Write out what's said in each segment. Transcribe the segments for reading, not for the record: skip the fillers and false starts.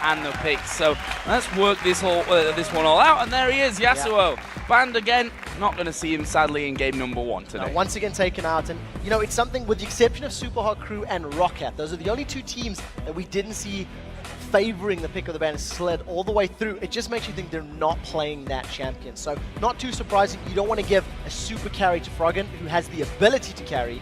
and the picks. So let's work this one all out. And there he is, Yasuo. Yeah. Banned again. Not going to see him, sadly, in game number 1 today. No, once again taken out. And, you know, it's something with the exception of Super Hot Crew and Roccat. Those are the only 2 teams that we didn't see favoring the pick of the ban and slid all the way through. It just makes you think they're not playing that champion. So not too surprising. You don't want to give a super carry to Froggen, who has the ability to carry.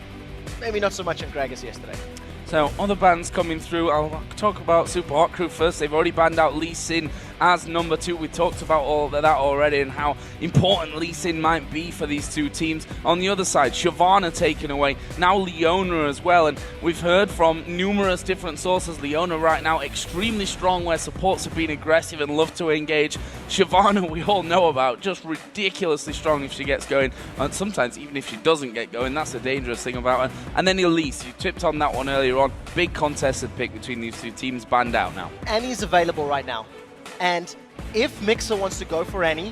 Maybe not so much on Gragas yesterday. So other bans coming through. I'll talk about Super Hot Crew first. They've already banned out Lee Sin as number 2. We talked about all that already and how important Lee Sin might be for these 2 teams. On the other side, Shyvana taken away. Now Leona as well. And we've heard from numerous different sources, Leona right now extremely strong where supports have been aggressive and love to engage. Shyvana we all know about, just ridiculously strong if she gets going. And sometimes even if she doesn't get going, that's the dangerous thing about her. And then Elise, you tipped on that one earlier on. Big contested pick between these 2 teams, banned out now. Annie's available right now. And if Mixer wants to go for Annie,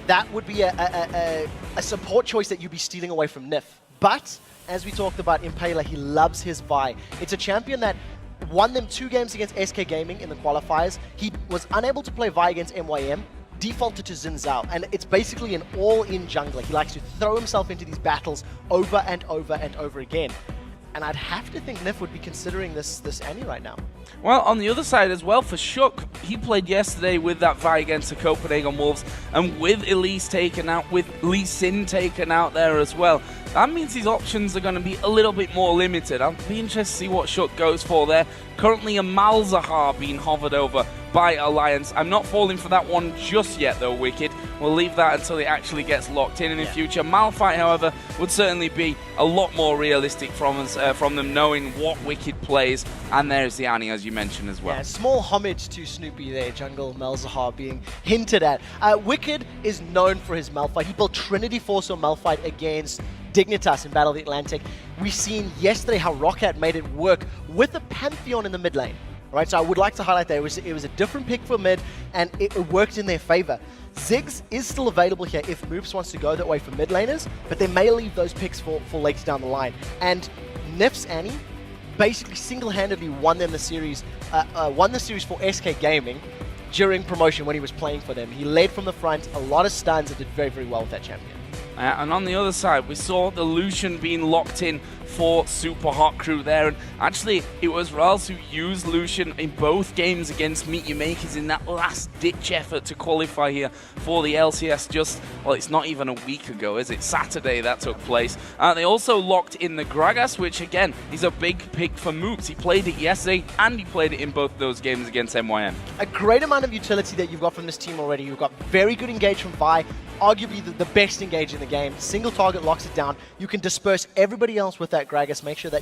that would be a support choice that you'd be stealing away from Nif. But, as we talked about, Impaler, he loves his Vi. It's a champion that won them 2 games against SK Gaming in the qualifiers. He was unable to play Vi against MYM, defaulted to Xin Zhao, and it's basically an all-in jungler. He likes to throw himself into these battles over and over and over again. And I'd have to think Nif would be considering this Annie right now. Well, on the other side as well, for Shook, he played yesterday with that Vi against the Copenhagen Wolves, and with Elise taken out, with Lee Sin taken out there as well. That means his options are going to be a little bit more limited. I'll be interested to see what Shook goes for there. Currently a Malzahar being hovered over by Alliance. I'm not falling for that one just yet though, Wicked. We'll leave that until it actually gets locked in the future. Malphite, however, would certainly be a lot more realistic from us, from them knowing what Wicked plays. And there's the Annie, as you mentioned as well. Yeah, small homage to Snoopy there, Jungle Malzahar being hinted at. Wicked is known for his Malphite. He built Trinity Force on Malphite against Dignitas in Battle of the Atlantic. We've seen yesterday how Roccat made it work with a Pantheon in the mid lane. Right, so I would like to highlight that it was a different pick for mid, and it worked in their favor. Ziggs is still available here if Moops wants to go that way for mid laners, but they may leave those picks for later down the line. And Nif's Annie basically single-handedly won the series for SK Gaming during promotion when he was playing for them. He led from the front, a lot of stuns, and did very, very well with that champion. And on the other side, we saw the Lucian being locked in for Super Hot Crew there. And actually, it was Rals who used Lucian in both games against Meet Your Makers in that last-ditch effort to qualify here for the LCS just, well, it's not even a week ago, is it? Saturday that took place. They also locked in the Gragas, which, again, is a big pick for Moops. He played it yesterday, and he played it in both those games against MYM. A great amount of utility that you've got from this team already. You've got very good engage from Vi, arguably the best engage in the game. Single target locks it down. You can disperse everybody else with that Gragas, make sure that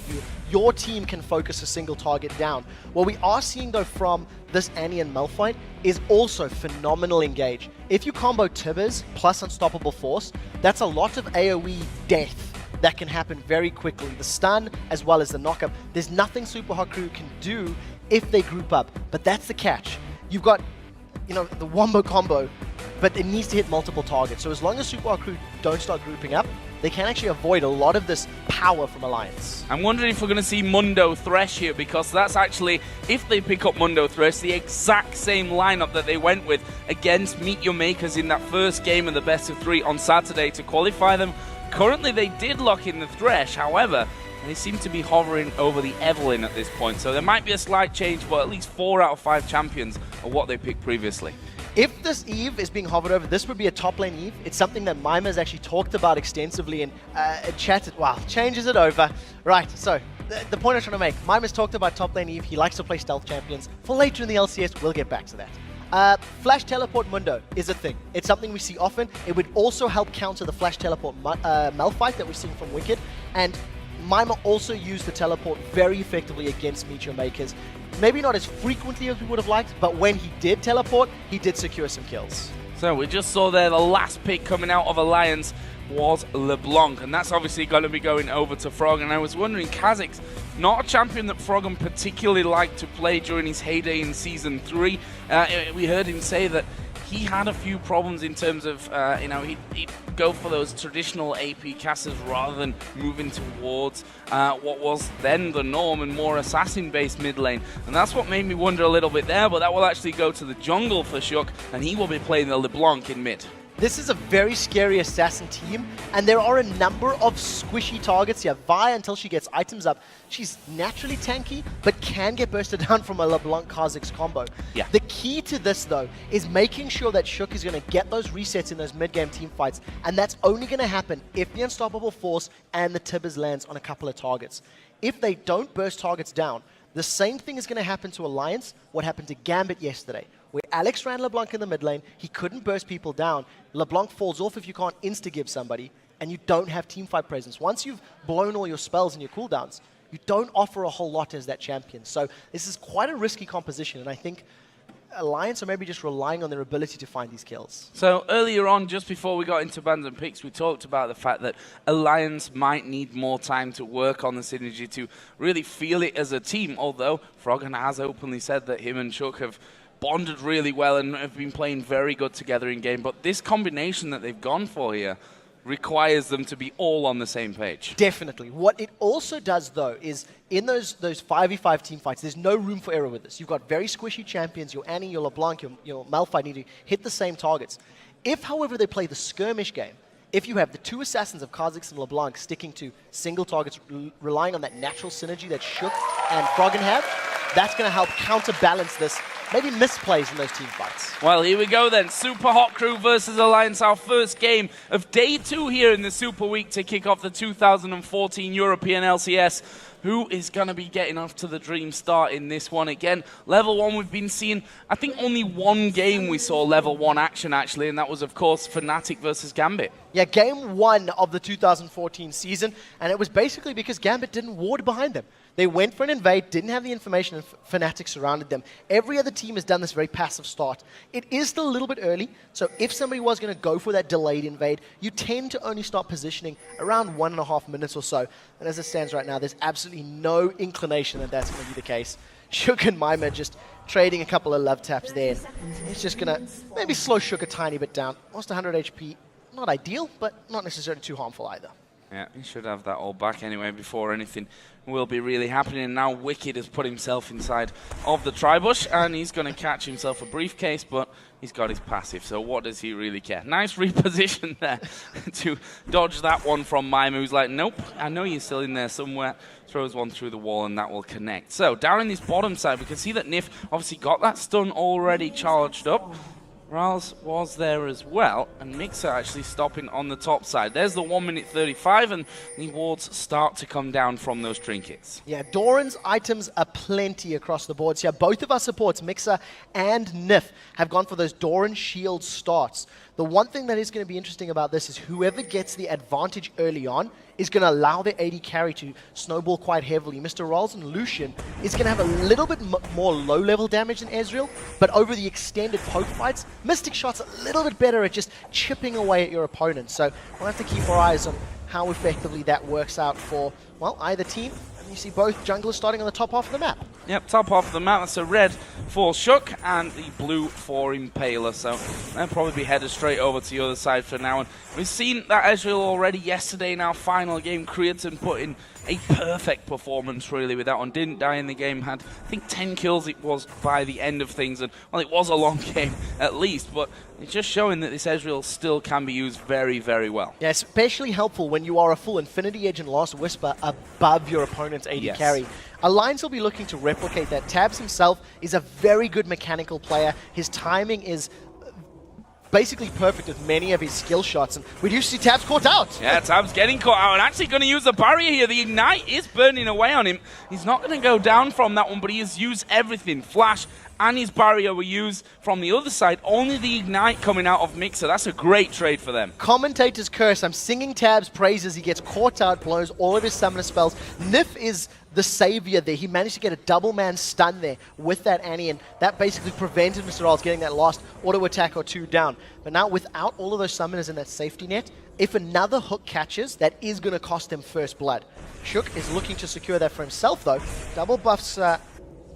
your team can focus a single target down. What we are seeing though from this Annie and Malphite is also phenomenal engage. If you combo Tibbers plus Unstoppable Force, that's a lot of AoE death that can happen very quickly. The stun as well as the knockup. There's nothing Super Hot Crew can do if they group up, but that's the catch. You've got, you know, the Wombo combo, but it needs to hit multiple targets. So as long as Super Hot Crew don't start grouping up, they can actually avoid a lot of this power from Alliance. I'm wondering if we're going to see Mundo Thresh here, because that's actually, if they pick up Mundo Thresh, the exact same lineup that they went with against Meet Your Makers in that first game of the best of 3 on Saturday to qualify them. Currently, they did lock in the Thresh, however, they seem to be hovering over the Evelyn at this point. So there might be a slight change, but at least 4 out of 5 champions are what they picked previously. If this Eve is being hovered over, this would be a top lane Eve. It's something that Mima has actually talked about extensively and chatted. Wow, changes it over. Right, so the point I'm trying to make, Mima's talked about top lane Eve. He likes to play stealth champions. For later in the LCS, we'll get back to that. Flash Teleport Mundo is a thing. It's something we see often. It would also help counter the Flash Teleport Malphite that we've seen from Wicked. And Mima also used the teleport very effectively against Meet Your Makers. Maybe not as frequently as we would have liked, but when he did teleport, he did secure some kills. So we just saw there the last pick coming out of Alliance was LeBlanc, and that's obviously going to be going over to Frog. And I was wondering, Kha'Zix, not a champion that Froggen particularly liked to play during his heyday in Season 3. We heard him say that he had a few problems in terms of, he go for those traditional AP casters rather than moving towards what was then the norm and more assassin-based mid lane. And that's what made me wonder a little bit there, but that will actually go to the jungle for Shook, and he will be playing the LeBlanc in mid. This is a very scary assassin team, and there are a number of squishy targets here. Vi, until she gets items up, she's naturally tanky, but can get bursted down from a LeBlanc Kha'Zix combo. Yeah. The key to this, though, is making sure that Shook is going to get those resets in those mid-game team fights, and that's only going to happen if the Unstoppable Force and the Tibbers lands on a couple of targets. If they don't burst targets down, the same thing is going to happen to Alliance, what happened to Gambit yesterday, where Alex ran LeBlanc in the mid lane, he couldn't burst people down, LeBlanc falls off if you can't insta-give somebody, and you don't have teamfight presence. Once you've blown all your spells and your cooldowns, you don't offer a whole lot as that champion. So this is quite a risky composition, and I think Alliance are maybe just relying on their ability to find these kills. So earlier on, just before we got into bans and picks, we talked about the fact that Alliance might need more time to work on the synergy to really feel it as a team, although Froggen has openly said that him and Shook have bonded really well and have been playing very good together in game. But this combination that they've gone for here requires them to be all on the same page. Definitely. What it also does, though, is in those 5v5 team fights, there's no room for error with this. You've got very squishy champions. Your Annie, your LeBlanc, your Malphite need to hit the same targets. If, however, they play the skirmish game, if you have the two assassins of Kha'Zix and LeBlanc sticking to single targets, relying on that natural synergy that Shook and Froggen have, that's going to help counterbalance this, maybe misplays in those team fights. Well, here we go then. Super Hot Crew versus Alliance, our first game of day 2 here in the Super Week to kick off the 2014 European LCS. Who is going to be getting off to the dream start in this one? Again, level 1 we've been seeing, I think only one game we saw level 1 action actually, and that was of course Fnatic versus Gambit. Yeah, game 1 of the 2014 season, and it was basically because Gambit didn't ward behind them. They went for an invade, didn't have the information, and Fnatic surrounded them. Every other team has done this very passive start. It is still a little bit early, so if somebody was going to go for that delayed invade, you tend to only start positioning around 1.5 minutes or so. And as it stands right now, there's absolutely no inclination that that's going to be the case. Shook and Mima just trading a couple of love taps there. It's just going to maybe slow Shook a tiny bit down. Almost 100 HP, not ideal, but not necessarily too harmful either. Yeah, he should have that all back anyway before anything will be really happening. And now Wicked has put himself inside of the Tribush, and he's going to catch himself a briefcase, but he's got his passive, so what does he really care? Nice reposition there to dodge that one from Mima, who's like, nope, I know you're still in there somewhere. Throws one through the wall, and that will connect. So down in this bottom side, we can see that Nif obviously got that stun already charged up. Rals was there as well, and Mixer actually stopping on the top side. There's the 1 minute 35, and the wards start to come down from those trinkets. Yeah, Doran's items are plenty across the boards here. Both of our supports, Mixer and Nif, have gone for those Doran shield starts. The one thing that is going to be interesting about this is whoever gets the advantage early on is going to allow their AD carry to snowball quite heavily. Mr. Rolls and Lucian is going to have a little bit more low-level damage than Ezreal, but over the extended poke fights, Mystic Shot's a little bit better at just chipping away at your opponent. So we'll have to keep our eyes on how effectively that works out for, well, either team. And you see both junglers starting on the top half of the map. Yep, top half of the map. That's a red for Shook and the blue for Impaler. So they'll probably be headed straight over to the other side for now. And we've seen that Ezreal already yesterday in our final game. Creaton put in a perfect performance really with that one. Didn't die in the game. Had, I think, 10 kills it was by the end of things. And, well, it was a long game at least. But it's just showing that this Ezreal still can be used very, very well. Yeah, especially helpful when you are a full Infinity Edge and Last Whisper above your opponent's AD carry. Alliance will be looking to replicate that. Tabs himself is a very good mechanical player. His timing is basically perfect with many of his skill shots, and we do see Tabs caught out. Yeah, Tabs getting caught out and actually going to use the barrier here. The Ignite is burning away on him. He's not going to go down from that one, but he has used everything. Flash and his barrier were used from the other side. Only the Ignite coming out of Mixer. That's a great trade for them. Commentator's curse. I'm singing Tabs' praises. He gets caught out, blows all of his summoner spells. Nif is the savior there. He managed to get a double man stun there with that Annie, and that basically prevented Mr. Rolls getting that last auto attack or two down. But now without all of those summoners in that safety net, if another hook catches, that is going to cost him first blood. Shook is looking to secure that for himself though. Double buffs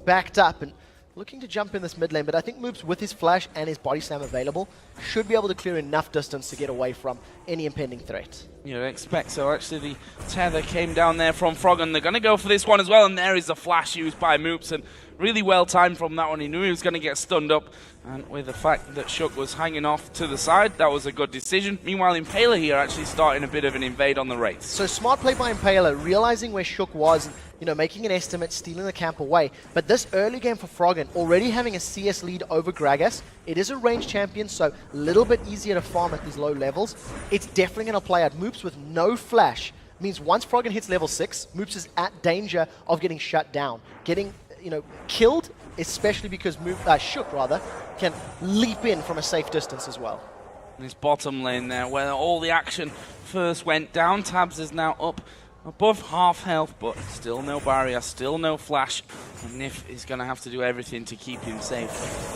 backed up, and looking to jump in this mid lane, but I think Moops, with his flash and his body slam available, should be able to clear enough distance to get away from any impending threat. You'd expect so. Actually, the tether came down there from Froggen. They're going to go for this one as well, and there is the flash used by Moops, and really well timed from that one. He knew he was going to get stunned up, and with the fact that Shook was hanging off to the side, that was a good decision. Meanwhile, Impaler here actually starting a bit of an invade on the Wraith. So smart play by Impaler, realizing where Shook was, making an estimate, stealing the camp away. But this early game for Froggen, already having a CS lead over Gragas, it is a ranged champion, so a little bit easier to farm at these low levels. It's definitely going to play out. Moops with no flash means once Froggen hits level 6, Moops is at danger of getting shut down, getting killed, especially because Shook can leap in from a safe distance as well. In this bottom lane there, where all the action first went down, Tabs is now up above half health, but still no barrier, still no flash. And Nif is going to have to do everything to keep him safe.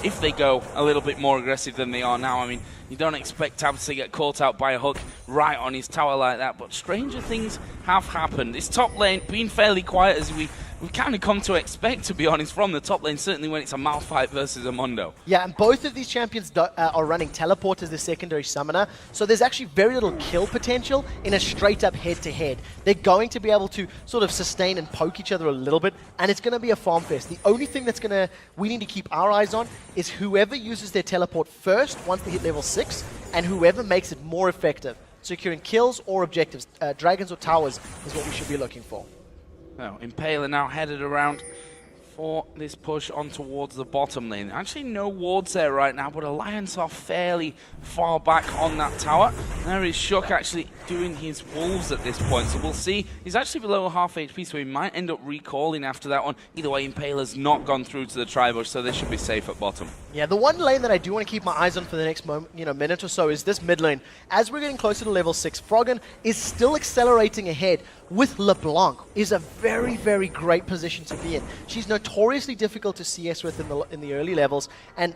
If they go a little bit more aggressive than they are now, I mean, you don't expect Tabs to get caught out by a hook right on his tower like that, but stranger things have happened. This top lane been fairly quiet, as we've kind of come to expect, to be honest, from the top lane, certainly when it's a Malphite versus a Mundo. Yeah, and both of these champions are running teleport as their secondary summoner, so there's actually very little kill potential in a straight-up head-to-head. They're going to be able to sort of sustain and poke each other a little bit, and it's going to be a farm fest. The only thing we need to keep our eyes on is whoever uses their teleport first once they hit level 6, and whoever makes it more effective, securing kills or objectives, dragons or towers, is what we should be looking for. Well, Impaler now headed around for this push on towards the bottom lane. Actually, no wards there right now, but Alliance are fairly far back on that tower. There is Shook actually doing his wolves at this point, so we'll see. He's actually below half HP, so he might end up recalling after that one. Either way, Impaler's not gone through to the tri-bush, so they should be safe at bottom. Yeah, the one lane that I do want to keep my eyes on for the next minute or so is this mid lane. As we're getting closer to level 6, Froggen is still accelerating ahead with LeBlanc. Is a very, very great position to be in. She's notoriously difficult to CS with in the early levels, and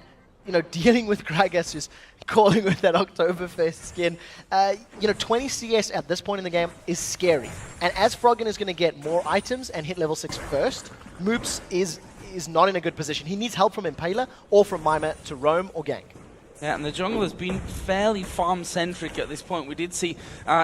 dealing with Gragas, who's calling with that Oktoberfest skin, 20 CS at this point in the game is scary. And as Froggen is going to get more items and hit level 6 first, Moops is not in a good position. He needs help from Impaler or from Mima to roam or gank. Yeah, and the jungle has been fairly farm-centric at this point. We did see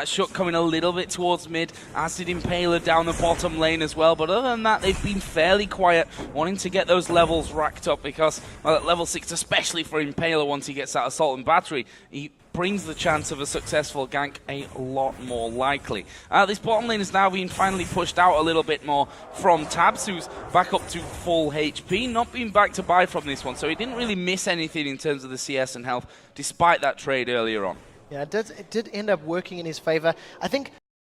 Shook coming a little bit towards mid, as did Impaler down the bottom lane as well. But other than that, they've been fairly quiet, wanting to get those levels racked up because, well, at level 6, especially for Impaler, once he gets that Assault and Battery, he brings the chance of a successful gank a lot more likely. This bottom lane is now being finally pushed out a little bit more from Tabs, who's back up to full HP, not being back to buy from this one, so he didn't really miss anything in terms of the CS and health, despite that trade earlier on. Yeah, it did end up working in his favor. I think